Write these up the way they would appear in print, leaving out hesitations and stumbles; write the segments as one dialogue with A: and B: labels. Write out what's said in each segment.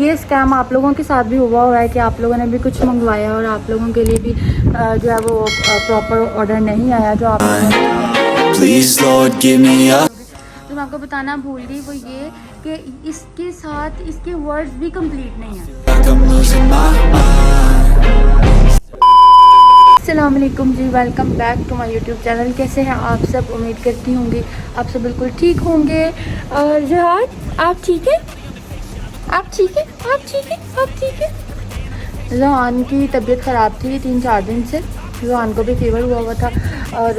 A: ये स्कैम आप लोगों के साथ भी हुआ है कि आप लोगों ने भी कुछ मंगवाया और आप लोगों के लिए भी जो है वो प्रॉपर ऑर्डर नहीं आया जो आप लोगों ने।
B: Please Lord give me a
A: तो मैं आपको बताना भूल गई वो ये कि इसके साथ इसके वर्ड्स भी कंप्लीट नहीं है।
B: like I'm losing my mind.
A: अस्सलाम वालेकुम जी, welcome back to my YouTube channel. कैसे हैं आप सब? उम्मीद करती होंगी आप सब बिल्कुल ठीक होंगे। और जहाद आप ठीक है? आप ठीक है? आप ठीक है? आप ठीक है? जहान की तबीयत ख़राब थी 3-4 दिन से। जहान को भी फीवर हुआ था और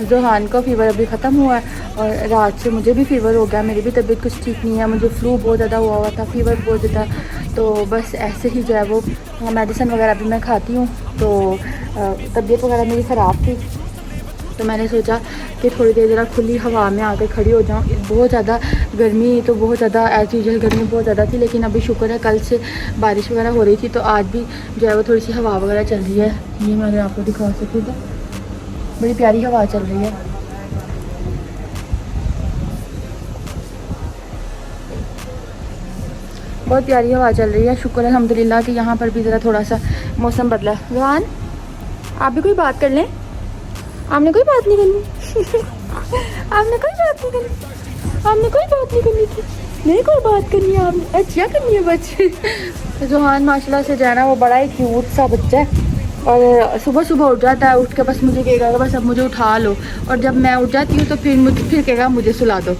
A: जहान का फीवर अभी ख़त्म हुआ है और रात से मुझे भी फीवर हो गया। मेरी भी तबीयत कुछ ठीक नहीं है, मुझे फ्लू बहुत ज़्यादा हुआ था, फीवर बहुत ज़्यादा। तो बस ऐसे ही जो है वो मेडिसिन वगैरह भी मैं खाती हूँ, तो तबीयत वगैरह मेरी ख़राब थी। तो मैंने सोचा कि थोड़ी देर ज़रा खुली हवा में आकर खड़ी हो जाऊँ। बहुत ज़्यादा गर्मी, तो बहुत ज़्यादा एज यूजुअल गर्मी बहुत ज़्यादा थी, लेकिन अभी शुक्र है कल से बारिश वगैरह हो रही थी, तो आज भी जो है वो थोड़ी सी हवा वगैरह चल रही है। ये मैं अगर आपको दिखा सकूँ तो बड़ी प्यारी हवा चल रही है। बहुत प्यारी हवा चल रही है। शुक्र है अल्हम्दुलिल्लाह कि यहाँ पर भी ज़रा थोड़ा सा मौसम बदला। जवान आप भी कोई बात कर लें, आपने कोई बात नहीं करनी आपने कोई बात नहीं करनी, आपने कोई बात नहीं करनी थी, नहीं कोई बात करनी है आपने, अच्छा करनी है बच्चे। जोहान माशाल्लाह से जाना वो बड़ा ही क्यूट सा बच्चा है और सुबह सुबह उठ जाता है, उठ के बस मुझे कहेगा बस अब मुझे उठा लो, और जब मैं उठ जाती हूँ तो फिर कहेगा मुझे सुला दो।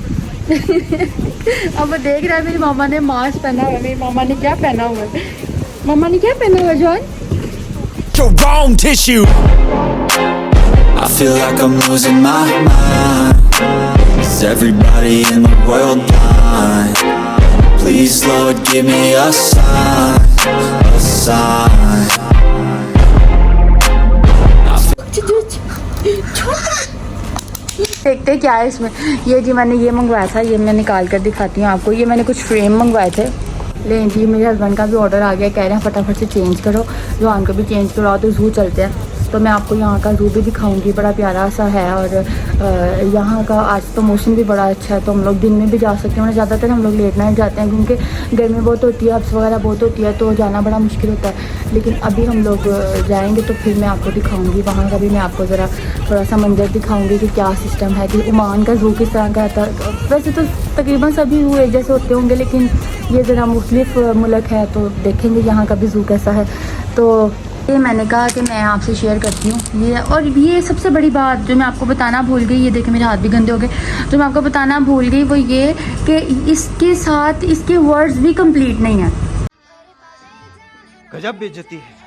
A: अब वो देख रहा है मेरी मामा ने मास्क पहना हुआ है। मेरी मामा ने क्या पहना हुआ है? मामा ने क्या पहना हुआ है Johan?
B: The wrong tissue. I feel like I'm losing my mind. Is everybody in the world blind? Please Lord give me a sign, a sign.
A: देखते क्या है इसमें। ये जी मैंने ये मंगवाया था, ये मैं निकाल कर दिखाती हूँ आपको। ये मैंने कुछ फ्रेम मंगवाए थे। लेकिन जी मेरे हस्बैंड का भी ऑर्डर आ गया, कह रहे हैं फटाफट से चेंज करो, जोहान को भी चेंज करवाओ, तो ज़ू चलते हैं। तो मैं आपको यहाँ का ज़ू भी दिखाऊंगी, बड़ा प्यारा सा है। और यहाँ का आज तो मौसम भी बड़ा अच्छा है, तो हम लोग दिन में भी जा सकते हैं। ज़्यादातर हम लोग लेट नाइट जाते हैं क्योंकि गर्मी बहुत होती है, हब्स वगैरह बहुत होती है, तो जाना बड़ा मुश्किल होता है। लेकिन अभी हम लोग जाएँगे तो फिर मैं आपको दिखाऊँगी वहाँ का भी। मैं आपको ज़रा थोड़ा सा मंजर दिखाऊँगी कि क्या सिस्टम है, कि ओमान का ज़ू किस तरह का है। वैसे तो तकरीबन सभी ज़ू एक जैसे होते होंगे, लेकिन ये ज़रा मुख्तलिफ मुल्क है, तो देखेंगे यहाँ का भी ज़ू कैसा है। तो ये मैंने कहा कि मैं आपसे शेयर करती हूँ ये। और ये सबसे बड़ी बात जो मैं आपको बताना भूल गई, ये देखें मेरे हाथ भी गंदे हो गए, जो मैं आपको बताना भूल गई वो ये कि इसके साथ इसके वर्ड्स भी कंप्लीट नहीं है।
C: गजब बेइज्जती है।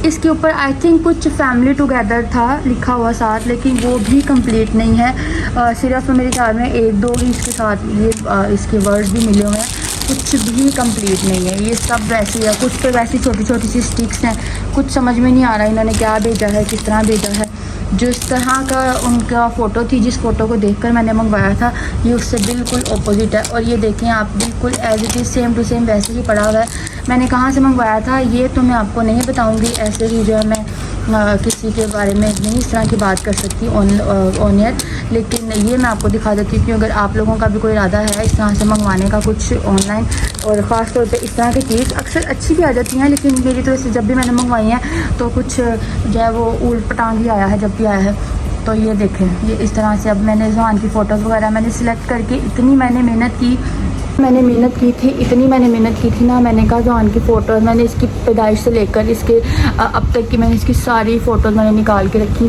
A: इसके ऊपर आई थिंक कुछ फैमिली टुगेदर था लिखा हुआ साथ, लेकिन वो भी कंप्लीट नहीं है। सिर्फ मेरे ख्याल में 1-2 ही इसके साथ ये इसके वर्ड्स भी मिले हुए हैं, कुछ भी कंप्लीट नहीं है। ये सब वैसे है, कुछ तो वैसी छोटी छोटी सी स्टिक्स हैं, कुछ समझ में नहीं आ रहा इन्होंने क्या भेजा है, किस तरह भेजा है। जिस तरह का उनका फ़ोटो थी, जिस फ़ोटो को देखकर मैंने मंगवाया था, ये उससे बिल्कुल अपोजिट है। और ये देखें आप, बिल्कुल as it is same to same वैसे ही पड़ा हुआ है। मैंने कहाँ से मंगवाया था ये तो मैं आपको नहीं बताऊँगी, ऐसे ही जो है मैं किसी के बारे में नहीं इस तरह की बात कर सकती ऑन एयर, लेकिन ये मैं आपको दिखा देती हूँ कि अगर आप लोगों का भी कोई इरादा है इस तरह से मंगवाने का कुछ ऑनलाइन, और ख़ास तौर पे इस तरह की चीज़ अक्सर अच्छी भी आ जाती हैं, लेकिन मेरी तरफ से जब भी मैंने मंगवाई हैं तो कुछ जो है वो ऊट पटांग ही आया है जब भी आया है। तो ये देखें, ये इस तरह से अब मैंने जहान की फ़ोटोज़ वगैरह मैंने सिलेक्ट करके इतनी मैंने मेहनत की थी ना। मैंने कहा जहान की फ़ोटोज़ मैंने इसकी पैदाइश से लेकर इसके अब तक की मैंने इसकी सारी फ़ोटोज़ मैंने निकाल के रखी,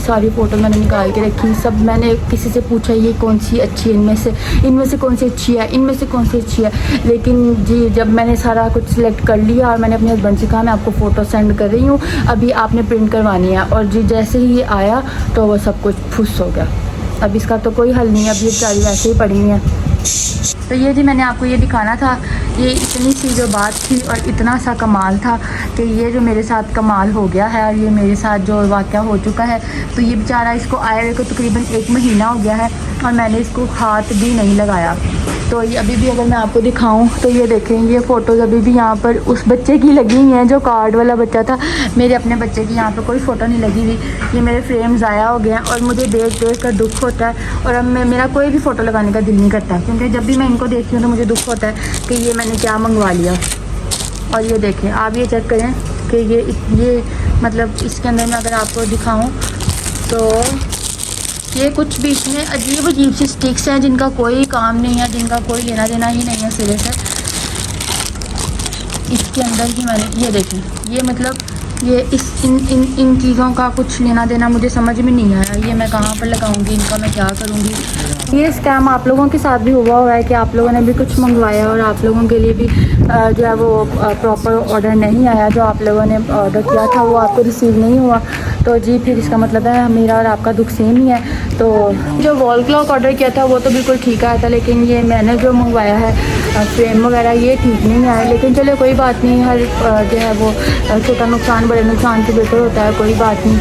A: सब मैंने किसी से पूछा ये कौन सी अच्छी है, इनमें से कौन सी अच्छी है, इनमें से कौन सी अच्छी है। लेकिन जी जब मैंने सारा कुछ सिलेक्ट कर लिया और मैंने अपने हस्बैंड से कहा मैं आपको फ़ोटो सेंड कर रही हूँ, अभी आपने प्रिंट करवानी है, और जी जैसे ही ये आया तो वो सब कुछ फुस हो गया। अब इसका तो कोई हल नहीं है, अब ये बेचारी वैसे ही पड़ी हुई है। तो ये जी मैंने आपको ये दिखाना था। ये इतनी सी जो बात थी और इतना सा कमाल था कि ये जो मेरे साथ कमाल हो गया है, और ये मेरे साथ जो वाक़या हो चुका है, तो ये बेचारा इसको आए हुए को तकरीबन 1 महीना हो गया है और मैंने इसको हाथ भी नहीं लगाया। तो ये अभी भी अगर मैं आपको दिखाऊं तो ये देखें, ये फ़ोटोज़ अभी भी यहाँ पर उस बच्चे की लगी हुई हैं जो कार्ड वाला बच्चा था। मेरे अपने बच्चे की यहाँ पर कोई फ़ोटो नहीं लगी हुई। ये मेरे फ्रेम ज़ाया हो गए हैं और मुझे देख देख कर दुख होता है, और अब मेरा कोई भी फ़ोटो लगाने का दिल नहीं करता, क्योंकि जब भी मैं इनको देखती हूँ तो मुझे दुख होता है कि ये मैंने क्या मंगवा लिया। और ये देखें, आप ये चेक करें कि ये मतलब इसके अंदर मैं अगर आपको दिखाऊं तो ये कुछ भी इसमें अजीब अजीब सी स्टिक्स हैं जिनका कोई काम नहीं है, जिनका कोई लेना देना ही नहीं है सिरे से। इसके अंदर ही मैंने ये देखें, ये मतलब ये इन चीज़ों का कुछ लेना देना मुझे समझ में नहीं आया। ये मैं कहाँ पर लगाऊंगी, इनका मैं क्या करूँगी। ये स्कैम आप लोगों के साथ भी हुआ है कि आप लोगों ने भी कुछ मंगवाया और आप लोगों के लिए भी जो है वो प्रॉपर ऑर्डर नहीं आया, जो आप लोगों ने ऑर्डर किया था वो आपको रिसीव नहीं हुआ। तो जी फिर इसका मतलब है मेरा और आपका दुख सेम ही है। तो जो वॉल क्लॉक ऑर्डर किया था वो तो बिल्कुल ठीक आया था, लेकिन ये मैंने जो मंगवाया है फ्रेम वगैरह ये ठीक नहीं आया। लेकिन चलो कोई बात नहीं, हर जो है वो छोटा नुकसान बड़े नुकसान से बेहतर होता है, कोई बात नहीं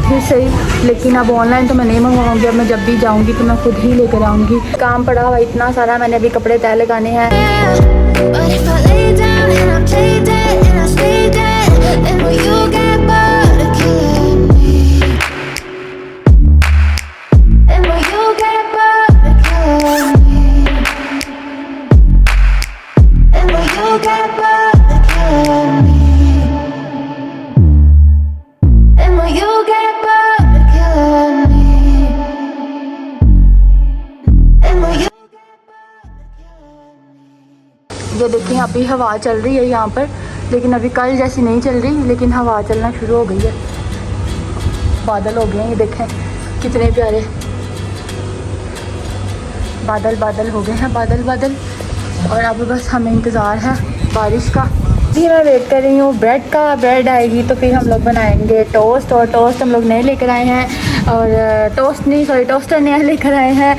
A: फिर सही। लेकिन अब ऑनलाइन तो मैं नहीं मंगवाऊँगी, अब मैं जब भी जाऊँगी तो मैं खुद ही लेकर आऊँगी। काम पड़ा हुआ इतना सारा, मैंने अभी कपड़े तय लगाने हैं। ये देखिए अभी हवा चल रही है यहाँ पर, लेकिन अभी कल जैसी नहीं चल रही, लेकिन हवा चलना शुरू हो गई है। बादल हो गए हैं, ये देखें कितने प्यारे बादल बादल हो गए हैं, बादल बादल। और अब बस हमें इंतज़ार है बारिश का। जी मैं वेट कर रही हूँ ब्रेड का। ब्रेड आएगी तो फिर हम लोग बनाएंगे टोस्ट, और टोस्ट हम लोग नए लेकर आए हैं, और टोस्ट नहीं सॉरी टोस्टर नया लेकर आए हैं,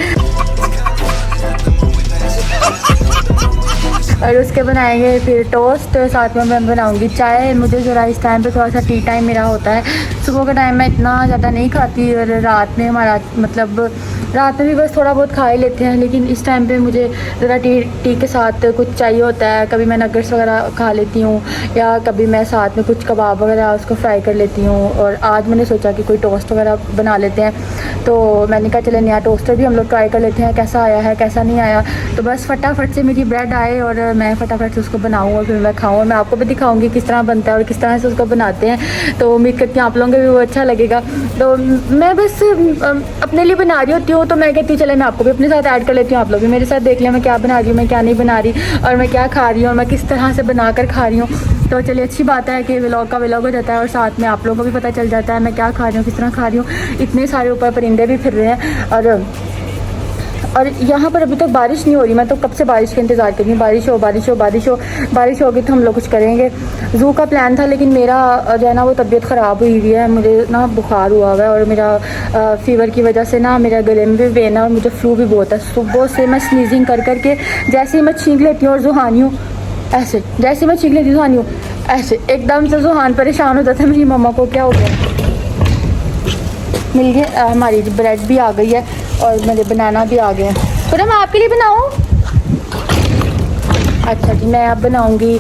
A: और उसके बनाएंगे फिर टोस्ट। साथ में मैं बनाऊंगी चाय। मुझे ज़रा इस टाइम पे थोड़ा सा टी टाइम मेरा होता है, सुबह का टाइम मैं इतना ज़्यादा नहीं खाती, और रात में हमारा मतलब रात में भी बस थोड़ा बहुत खा ही लेते हैं, लेकिन इस टाइम पे मुझे ज़रा टी के साथ कुछ चाहिए होता है। कभी मैं नगेट्स वगैरह खा लेती हूँ, या कभी मैं साथ में कुछ कबाब वगैरह उसको फ्राई कर लेती हूँ। और आज मैंने सोचा कि कोई टोस्ट वगैरह बना लेते हैं, तो मैंने कहा चले नया टोस्टर भी हम लोग ट्राई कर लेते हैं, कैसा आया है कैसा नहीं आया। तो बस फटाफट से मेरी ब्रेड आए और मैं फटाफट से उसको बनाऊँ और फिर मैं खाऊँ, और मैं आपको भी दिखाऊँगी किस तरह बनता है और किस तरह से उसको बनाते हैं। तो उम्मीद करती हूँ आप लोगों को भी वो अच्छा लगेगा। तो मैं बस अपने लिए बना रही होती हूँ, तो मैं कहती हूँ चले मैं आपको भी अपने साथ ऐड कर लेती हूँ, आप लोग भी मेरे साथ देख लें मैं क्या बना रही हूँ, मैं क्या नहीं बना रही, और मैं क्या खा रही हूँ, और मैं किस तरह से बना कर खा रही हूँ। तो चलिए अच्छी बात है कि व्लॉग का व्लॉग हो जाता है, और साथ में आप लोगों को भी पता चल जाता है मैं क्या खा रही हूँ, किस तरह खा रही हूँ। इतने सारे ऊपर परिंदे भी फिर रहे हैं, और यहाँ पर अभी तक बारिश नहीं हो रही। मैं तो कब से बारिश का इंतज़ार कर रही हूँ, बारिश हो बारिश हो बारिश हो। बारिश होगी तो हम लोग कुछ करेंगे। ज़ू का प्लान था, लेकिन मेरा जो है ना वो तबीयत ख़राब हुई हुई है, मुझे ना बुखार हुआ हुआ है, और मेरा फ़ीवर की वजह से ना मेरा गले में भी वेन है, और मुझे फ्लू भी बहुत है। सुबह से मैं स्नीजिंग कर करके जैसे ही मैं छींक लेती हूँ और जुहानी हूँ ऐसे, जैसे मैं छींक लेती हूँ जुहानी हूँ ऐसे, एकदम से जुहान परेशान हो जाता है। मेरी मम्मा को क्या हो गया, मिल गया। हमारी ब्रेड भी आ गई है और मेरे बनाना भी आ गया। पूरा मैं आपके लिए बनाऊँ? अच्छा जी, मैं अब बनाऊँगी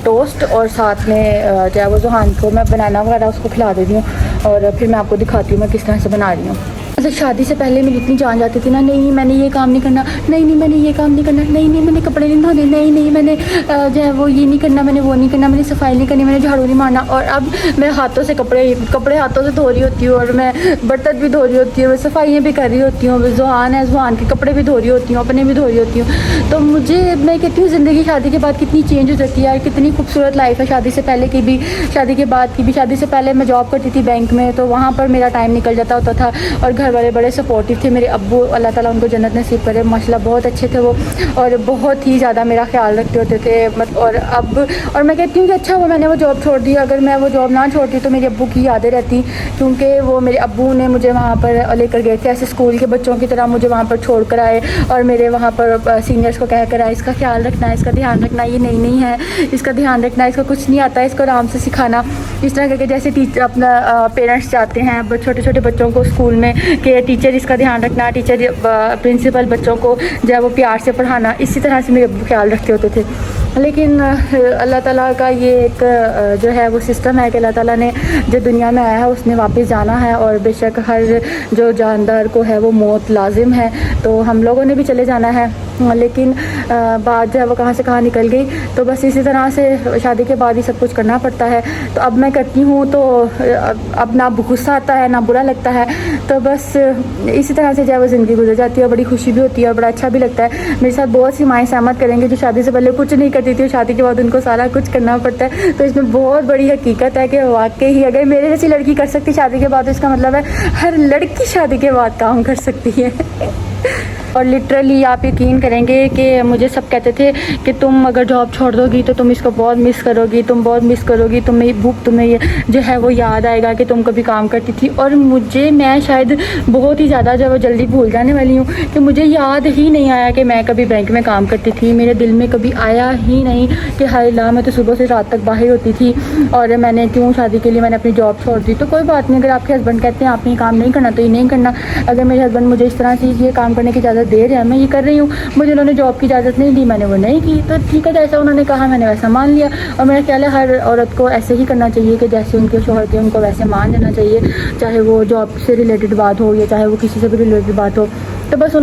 A: टोस्ट, और साथ में जो है वो जुहान को मैं बनाना वगैरह उसको खिला देती हूँ, और फिर मैं आपको दिखाती हूँ मैं किस तरह से बना रही हूँ। मतलब शादी से पहले मेरी इतनी जान जाती थी ना, नहीं मैंने ये काम नहीं करना, नहीं मैंने ये काम नहीं करना, नहीं मैंने कपड़े नहीं धोने, नहीं मैंने जो है वो ये नहीं करना, मैंने वो नहीं करना, मैंने सफाई नहीं करनी, मैंने झाड़ू नहीं मारना। और अब मैं हाथों से कपड़े हाथों से धो रही होती हूँ, और मैं बर्तन भी धो रही होती हूँ, मैं सफाइयाँ भी कर रही होती हूँ, जुहान है जुहान के कपड़े भी धो रही होती हूँ, अपने भी धो रही होती हूँ। तो मुझे मैं कहती हूँ ज़िंदगी शादी के बाद कितनी चेंज हो जाती है यार, कितनी खूबसूरत लाइफ है शादी से पहले की भी, शादी के बाद की भी। शादी से पहले मैं जॉब करती थी बैंक में, तो वहाँ पर मेरा टाइम निकल जाता होता था, और घर वाले बड़े सपोर्टिव थे। मेरे अब्बू अल्लाह ताला उनको जन्नत नसीब करे, माशाल्लाह बहुत अच्छे थे वो, और बहुत ही ज़्यादा मेरा ख्याल रखते होते थे। और अब और मैं कहती हूँ कि अच्छा वो मैंने वो जॉब छोड़ दी, अगर मैं वो जॉब ना छोड़ती तो मेरे अब्बू की यादें रहती, क्योंकि वो मेरे अब्बू ने मुझे वहाँ पर लेकर गए थे ऐसे स्कूल के बच्चों की तरह, मुझे वहाँ पर छोड़ कर आए, और मेरे वहाँ पर सीनियर्स को कह कर आए इसका ख्याल रखना है, इसका ध्यान रखना, ये नहीं है, इसका ध्यान रखना, इसको कुछ नहीं आता है, इसको आराम से सिखाना। इस तरह करके जैसे टीचर अपना पेरेंट्स जाते हैं छोटे छोटे बच्चों को स्कूल में कि टीचर इसका ध्यान रखना, टीचर प्रिंसिपल बच्चों को जो है वो प्यार से पढ़ाना, इसी तरह से मेरे ख्याल रखते होते थे। लेकिन अल्लाह ताला का ये एक जो है वो सिस्टम है कि अल्लाह ताला ने जो दुनिया में आया है उसने वापस जाना है, और बेशक हर जो जानदार को है वो मौत लाजिम है, तो हम लोगों ने भी चले जाना है। लेकिन बात जो है वो कहाँ से कहाँ निकल गई। तो बस इसी तरह से शादी के बाद ही सब कुछ करना पड़ता है। तो अब मैं करती हूँ तो अब ना गुस्सा आता है ना बुरा लगता है। तो बस इसी तरह से जो है वो ज़िंदगी गुजर जाती है और बड़ी खुशी भी होती है और बड़ा अच्छा भी लगता है। मेरे साथ बहुत सी माएँ सहमत करेंगे जो शादी से पहले कुछ नहीं करती थी और शादी के बाद उनको सारा कुछ करना पड़ता है। तो इसमें बहुत बड़ी हकीकत है कि वाकई ही अगर मेरे जैसी लड़की कर सकती शादी के बाद, तो इसका मतलब है हर लड़की शादी के बाद काम कर सकती है। और लिटरली आप यकीन करेंगे कि मुझे सब कहते थे कि तुम अगर जॉब छोड़ दोगी तो तुम इसको बहुत मिस करोगी, तुम बहुत मिस करोगी, तुम्हें ये जो है वो याद आएगा कि तुम कभी काम करती थी। और मैं शायद बहुत ही ज़्यादा जो है वो जल्दी भूल जाने वाली हूँ कि मुझे याद ही नहीं आया कि मैं कभी बैंक में काम करती थी। मेरे दिल में कभी आया ही नहीं कि हाय ला मैं तो सुबह से रात तक बाहर होती थी और मैंने क्यों शादी के लिए मैंने अपनी जॉब छोड़ दी। तो कोई बात नहीं, अगर आपके हस्बैंड कहते हैं आपने ये काम नहीं करना तो ये नहीं करना। अगर मेरे हस्बैंड मुझे इस तरह से ये काम करने की इजाज़त दे रहे हैं, मैं ये कर रही हूँ, मुझे उन्होंने जॉब की इजाज़त नहीं दी, मैंने वो नहीं की, तो ठीक है, जैसा उन्होंने कहा मैंने वैसा मान लिया। और मेरा ख्याल है हर औरत को ऐसे ही करना चाहिए कि जैसे उनके शौहर थे उनको वैसे मान लेना चाहिए, चाहे वो जॉब से रिलेटेड बात हो या चाहे वो किसी से भी रिलेटेड बात हो। तो बस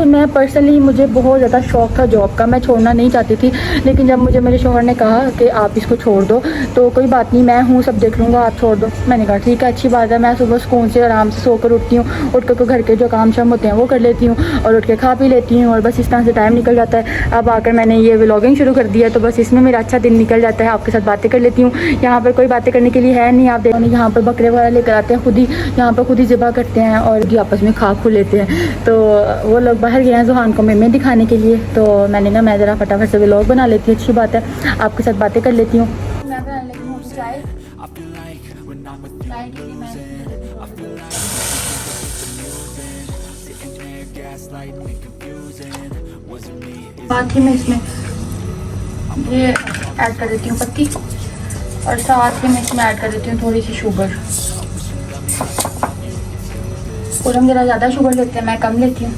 A: मैं पर्सनली मुझे बहुत ज़्यादा शौक़ था जॉब का, मैं छोड़ना नहीं चाहती थी। लेकिन जब मुझे मेरे शौहर ने कहा कि आप इसको छोड़ दो तो कोई बात नहीं, मैं हूँ, सब देख लूँगा, आप छोड़ दो। मैंने कहा ठीक है, अच्छी बात है। मैं सुबह सुकून से आराम से सोकर उठती हूँ, उठ कर घर के जो काम शाम होते हैं वो कर लेती हूँ और उठ के खा पी लेती हूँ और बस इस तरह से टाइम निकल जाता है। अब आकर मैंने ये व्लॉगिंग शुरू कर दिया तो बस इसमें मेरा अच्छा दिन निकल जाता है। आपके साथ बातें कर लेती हूँ। यहाँ पर कोई बातें करने के लिए है नहीं, आप देखो यहाँ पर बकरे वगैरह लेकर आते हैं, खुद ही यहाँ पर खुद ही ज़िबा करते हैं और आपस में खा खू लेते हैं। तो वो लोग बाहर गए हैं जुहान को मेमे दिखाने के लिए, तो मैंने कहा मैं ज़रा फटाफट से व्लॉग बना लेती हूँ, अच्छी बात है, आपके साथ बातें कर लेती हूँ। मैं बनाने लगी हूँ चाय। साथ ही मैं इसमें ये ऐड कर देती हूँ पत्ती और साथ ही मैं इसमें ऐड कर देती हूँ थोड़ी सी शुगर। और हम ज़रा ज़्यादा शुगर लेते हैं, मैं कम लेती हूँ।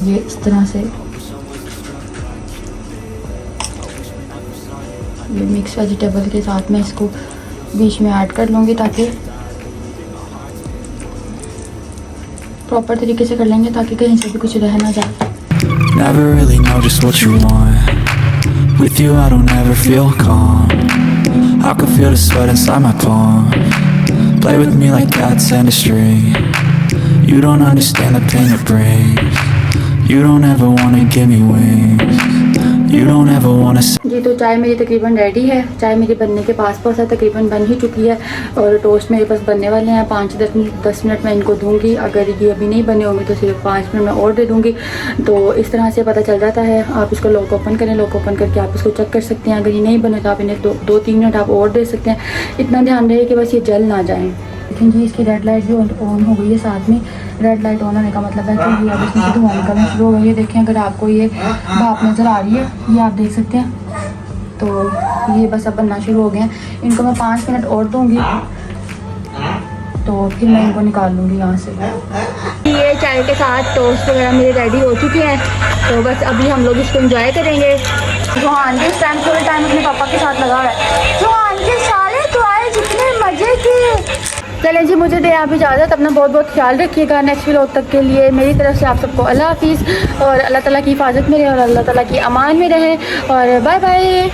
A: ये इस तरह से ये मिक्स वेजिटेबल के साथ मैं इसको बीच में ऐड कर लूँगी ताकि प्रॉपर तरीके से कर लेंगे ताकि कहीं से भी कुछ रह ना जाए।
B: Never really know just what you want. With you I don't ever feel calm. I can feel the sweat inside my palm. Play with me like cats and a string. You don't understand the pain it brings. You don't ever wanna give me wings. You don't ever wanna
A: जी तो चाय मेरी तकरीबन ready है, चाय मेरी बनने के पास है, तकरीबन बन ही चुकी है और टोस्ट मेरे पास बनने वाले हैं। 5-10 मिनट मैं इनको दूंगी, अगर ये अभी नहीं बने होंगे तो सिर्फ 5 मिनट में और दे दूंगी। तो इस तरह से पता चल जाता है। आप इसको लॉक ओपन करें, लॉक ओपन करके आप इसको चेक कर सकते हैं। अगर ये नहीं बने तो आप इन्हें 2-3 मिनट आप और दे सकते हैं। इतना ध्यान रहे कि बस ये जल ना जाए। लेकिन जी इसकी रेड लाइट भी ऑन हो गई है, साथ में रेड लाइट ऑन होने का मतलब है कि ये अब इसमें से धुआं निकलना शुरू हो गई है। देखें अगर आपको ये भाप नज़र आ रही है, ये आप देख सकते हैं। तो ये बस अब बनना शुरू हो गए हैं। इनको मैं 5 मिनट और दूँगी तो फिर मैं इनको निकाल लूँगी यहाँ से। ये चाय के साथ टोस्ट वगैरह मेरे रेडी हो चुके हैं, तो बस अभी हम लोग इसको एंजॉय करेंगे। जुहान के इस टाइम थोड़े टाइम अपने पापा के साथ लगा हुआ है। जुहान के साले तो आए जितने मज़े के। चलें जी, मुझे दे आप इजाज़त। अपना बहुत बहुत ख्याल रखिएगा। नेक्स्ट व्लॉग तक के लिए मेरी तरफ से आप सबको अल्लाह हाफिज़ और अल्लाह ताला की हिफाजत में रहे और अल्लाह ताला की अमान में रहे और बाय बाय।